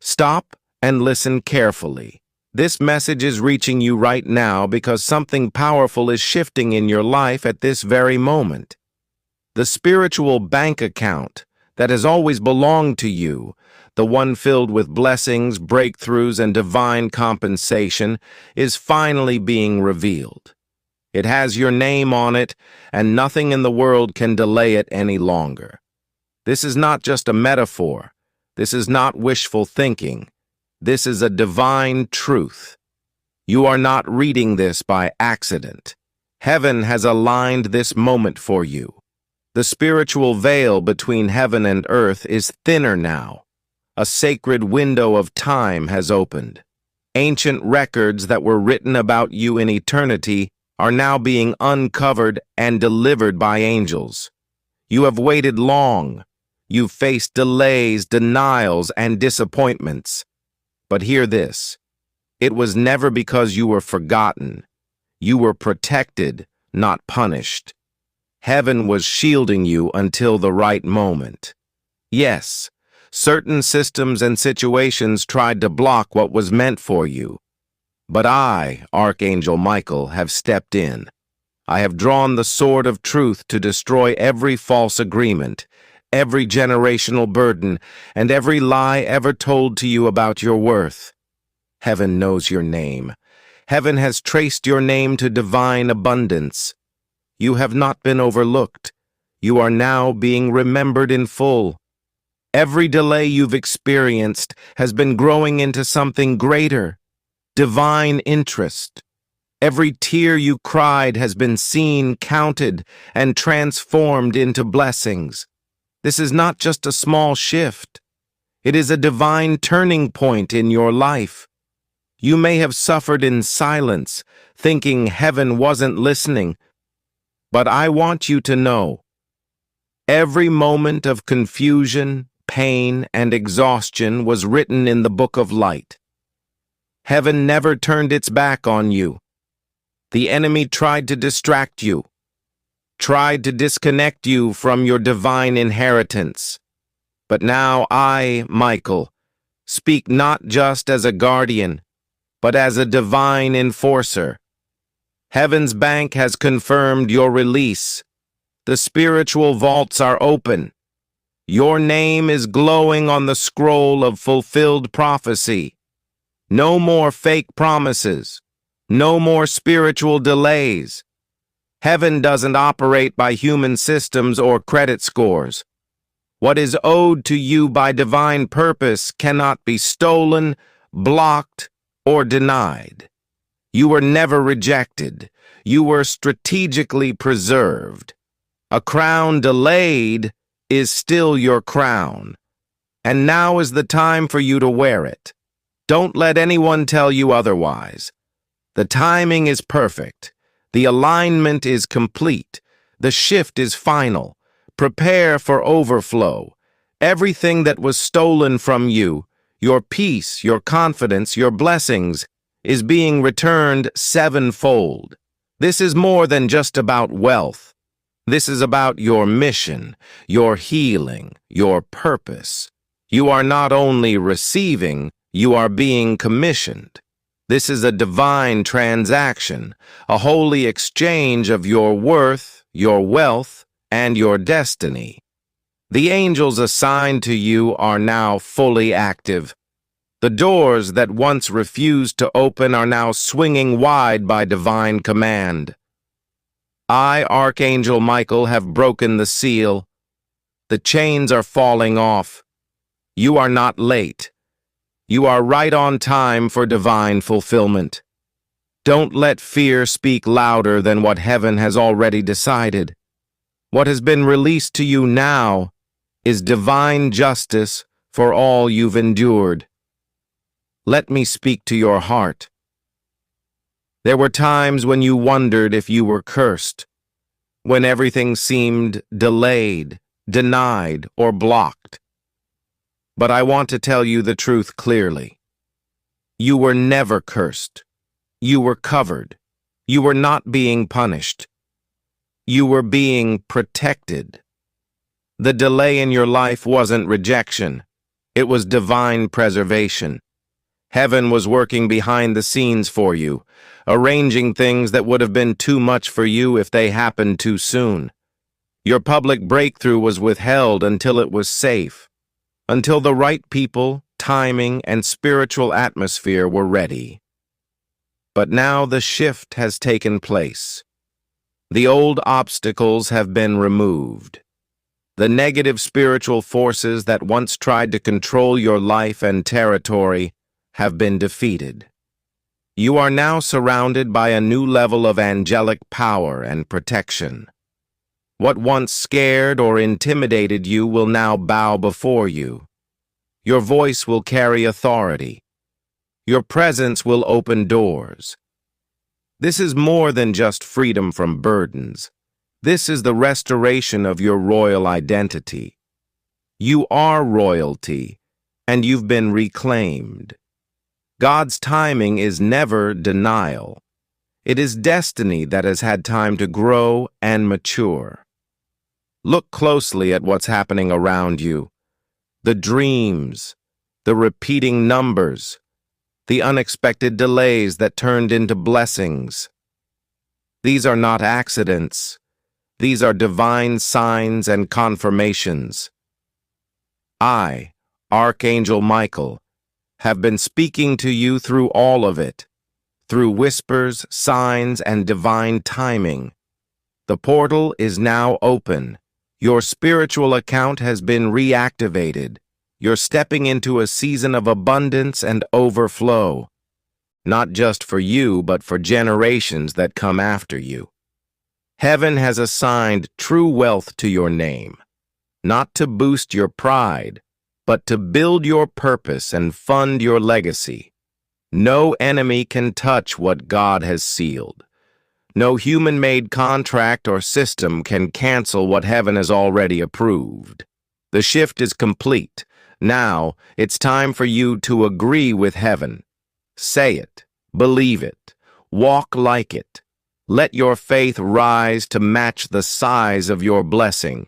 Stop and listen carefully. This message is reaching you right now because something powerful is shifting in your life at this very moment. The spiritual bank account that has always belonged to you, the one filled with blessings, breakthroughs, and divine compensation, is finally being revealed. It has your name on it, and nothing in the world can delay it any longer. This is not just a metaphor. This is not wishful thinking. This is a divine truth. You are not reading this by accident. Heaven has aligned this moment for you. The spiritual veil between heaven and earth is thinner now. A sacred window of time has opened. Ancient records that were written about you in eternity are now being uncovered and delivered by angels. You have waited long. You've faced delays, denials, and disappointments. But hear this. It was never because you were forgotten. You were protected, not punished. Heaven was shielding you until the right moment. Yes, certain systems and situations tried to block what was meant for you. But I, Archangel Michael, have stepped in. I have drawn the sword of truth to destroy every false agreement, every generational burden, and every lie ever told to you about your worth. Heaven knows your name. Heaven has traced your name to divine abundance. You have not been overlooked. You are now being remembered in full. Every delay you've experienced has been growing into something greater. Divine interest. Every tear you cried has been seen, counted, and transformed into blessings. This is not just a small shift. It is a divine turning point in your life. You may have suffered in silence, thinking heaven wasn't listening. But I want you to know, every moment of confusion, pain, and exhaustion was written in the book of light. Heaven never turned its back on you. The enemy tried to distract you, tried to disconnect you from your divine inheritance. But now I, Michael, speak not just as a guardian, but as a divine enforcer. Heaven's bank has confirmed your release. The spiritual vaults are open. Your name is glowing on the scroll of fulfilled prophecy. No more fake promises. No more spiritual delays. Heaven doesn't operate by human systems or credit scores. What is owed to you by divine purpose cannot be stolen, blocked, or denied. You were never rejected. You were strategically preserved. A crown delayed is still your crown. And now is the time for you to wear it. Don't let anyone tell you otherwise. The timing is perfect. The alignment is complete. The shift is final. Prepare for overflow. Everything that was stolen from you, your peace, your confidence, your blessings, is being returned sevenfold. This is more than just about wealth. This is about your mission, your healing, your purpose. You are not only receiving, you are being commissioned. This is a divine transaction, a holy exchange of your worth, your wealth, and your destiny. The angels assigned to you are now fully active. The doors that once refused to open are now swinging wide by divine command. I, Archangel Michael, have broken the seal. The chains are falling off. You are not late. You are right on time for divine fulfillment. Don't let fear speak louder than what heaven has already decided. What has been released to you now is divine justice for all you've endured. Let me speak to your heart. There were times when you wondered if you were cursed, when everything seemed delayed, denied, or blocked. But I want to tell you the truth clearly. You were never cursed. You were covered. You were not being punished. You were being protected. The delay in your life wasn't rejection. It was divine preservation. Heaven was working behind the scenes for you, arranging things that would have been too much for you if they happened too soon. Your public breakthrough was withheld until it was safe, until the right people, timing, and spiritual atmosphere were ready. But now the shift has taken place. The old obstacles have been removed. The negative spiritual forces that once tried to control your life and territory have been defeated. You are now surrounded by a new level of angelic power and protection. What once scared or intimidated you will now bow before you. Your voice will carry authority. Your presence will open doors. This is more than just freedom from burdens. This is the restoration of your royal identity. You are royalty, and you've been reclaimed. God's timing is never denial. It is destiny that has had time to grow and mature. Look closely at what's happening around you. The dreams, the repeating numbers, the unexpected delays that turned into blessings. These are not accidents. These are divine signs and confirmations. I, Archangel Michael, have been speaking to you through all of it, through whispers, signs, and divine timing. The portal is now open. Your spiritual account has been reactivated. You're stepping into a season of abundance and overflow, not just for you, but for generations that come after you. Heaven has assigned true wealth to your name, not to boost your pride, but to build your purpose and fund your legacy. No enemy can touch what God has sealed. No human-made contract or system can cancel what heaven has already approved. The shift is complete. Now, it's time for you to agree with heaven. Say it, believe it, walk like it. Let your faith rise to match the size of your blessing.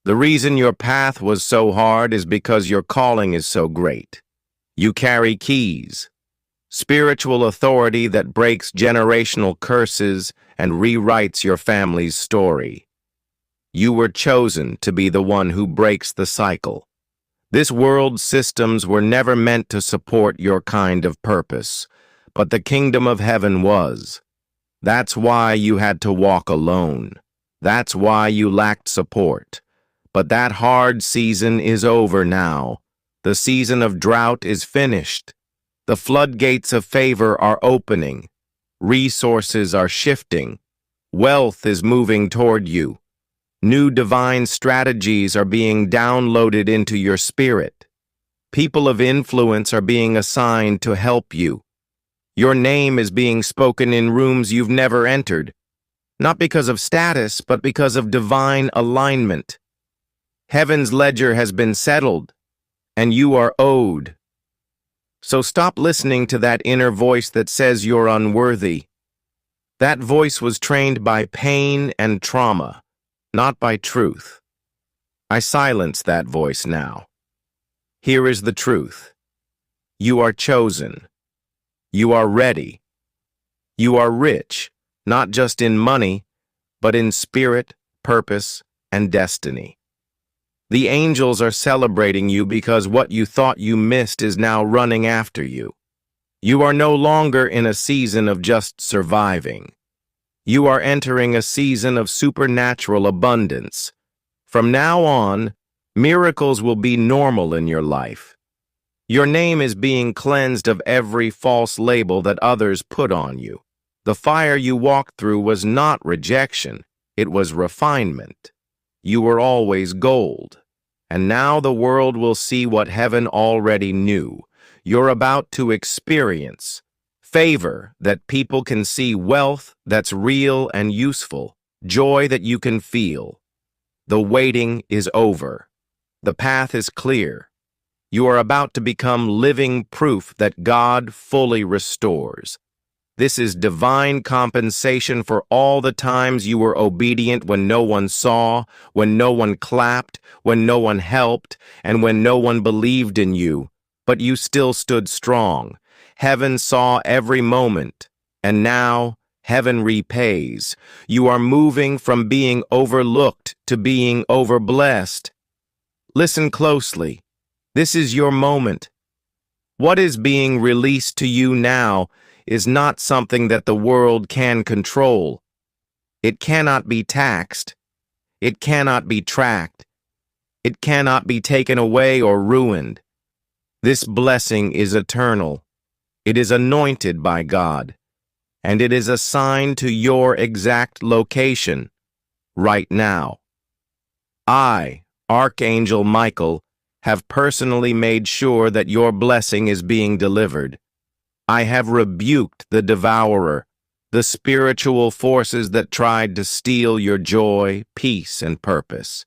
The reason your path was so hard is because your calling is so great. You carry keys, spiritual authority that breaks generational curses and rewrites your family's story. You were chosen to be the one who breaks the cycle. This world's systems were never meant to support your kind of purpose, but the kingdom of heaven was. That's why you had to walk alone. That's why you lacked support. But that hard season is over now. The season of drought is finished. The floodgates of favor are opening. Resources are shifting. Wealth is moving toward you. New divine strategies are being downloaded into your spirit. People of influence are being assigned to help you. Your name is being spoken in rooms you've never entered, not because of status, but because of divine alignment. Heaven's ledger has been settled, and you are owed. So stop listening to that inner voice that says you're unworthy. That voice was trained by pain and trauma, not by truth. I silence that voice now. Here is the truth. You are chosen. You are ready. You are rich, not just in money, but in spirit, purpose, and destiny. The angels are celebrating you because what you thought you missed is now running after you. You are no longer in a season of just surviving. You are entering a season of supernatural abundance. From now on, miracles will be normal in your life. Your name is being cleansed of every false label that others put on you. The fire you walked through was not rejection, it was refinement. You were always gold. And now the world will see what heaven already knew. You're about to experience favor that people can see, wealth that's real and useful, joy that you can feel. The waiting is over. The path is clear. You are about to become living proof that God fully restores. This is divine compensation for all the times you were obedient when no one saw, when no one clapped, when no one helped, and when no one believed in you. But you still stood strong. Heaven saw every moment, and now heaven repays. You are moving from being overlooked to being overblessed. Listen closely. This is your moment. What is being released to you now is not something that the world can control. It cannot be taxed. It cannot be tracked. It cannot be taken away or ruined. This blessing is eternal. It is anointed by God, and it is assigned to your exact location, right now. I, Archangel Michael, have personally made sure that your blessing is being delivered. I have rebuked the devourer, the spiritual forces that tried to steal your joy, peace, and purpose.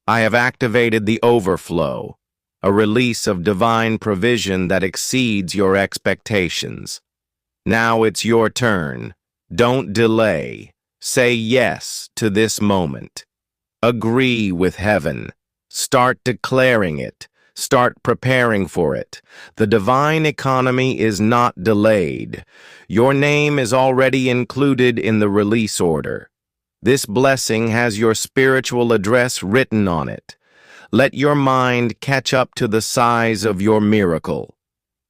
I have activated the overflow, a release of divine provision that exceeds your expectations. Now it's your turn. Don't delay. Say yes to this moment. Agree with heaven. Start declaring it. Start preparing for it. The divine economy is not delayed. Your name is already included in the release order. This blessing has your spiritual address written on it. Let your mind catch up to the size of your miracle.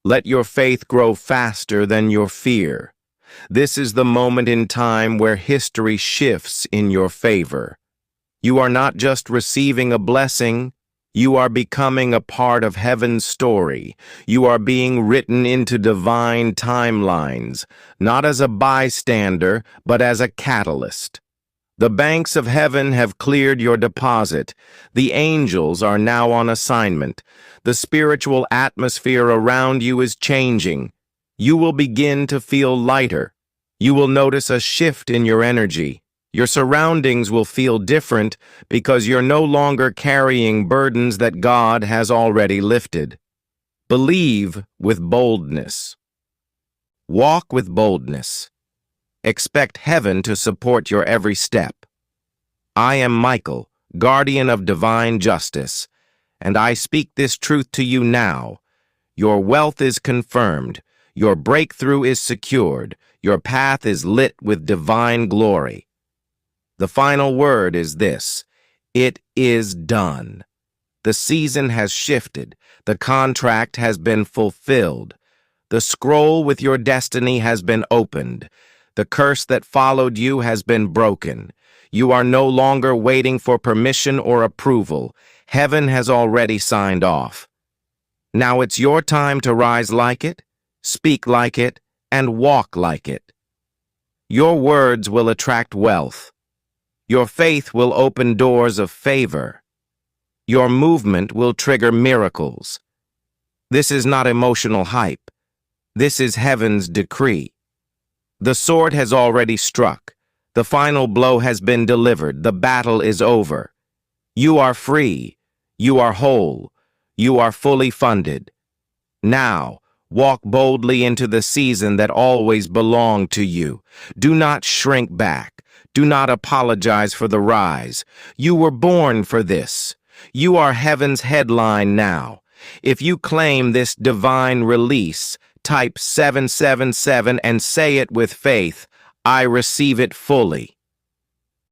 Let your faith grow faster than your fear. This is the moment in time where history shifts in your favor. You are not just receiving a blessing, you are becoming a part of heaven's story. You are being written into divine timelines, not as a bystander, but as a catalyst. The banks of heaven have cleared your deposit. The angels are now on assignment. The spiritual atmosphere around you is changing. You will begin to feel lighter. You will notice a shift in your energy. Your surroundings will feel different because you're no longer carrying burdens that God has already lifted. Believe with boldness. Walk with boldness. Expect heaven to support your every step. I am Michael, guardian of divine justice, and I speak this truth to you now. Your wealth is confirmed. Your breakthrough is secured. Your path is lit with divine glory. The final word is this: it is done. The season has shifted. The contract has been fulfilled. The scroll with your destiny has been opened. The curse that followed you has been broken. You are no longer waiting for permission or approval. Heaven has already signed off. Now it's your time to rise like it, speak like it, and walk like it. Your words will attract wealth. Your faith will open doors of favor. Your movement will trigger miracles. This is not emotional hype. This is heaven's decree. The sword has already struck. The final blow has been delivered. The battle is over. You are free. You are whole. You are fully funded. Now, walk boldly into the season that always belonged to you. Do not shrink back. Do not apologize for the rise. You were born for this. You are heaven's headline now. If you claim this divine release, type 777 and say it with faith: I receive it fully.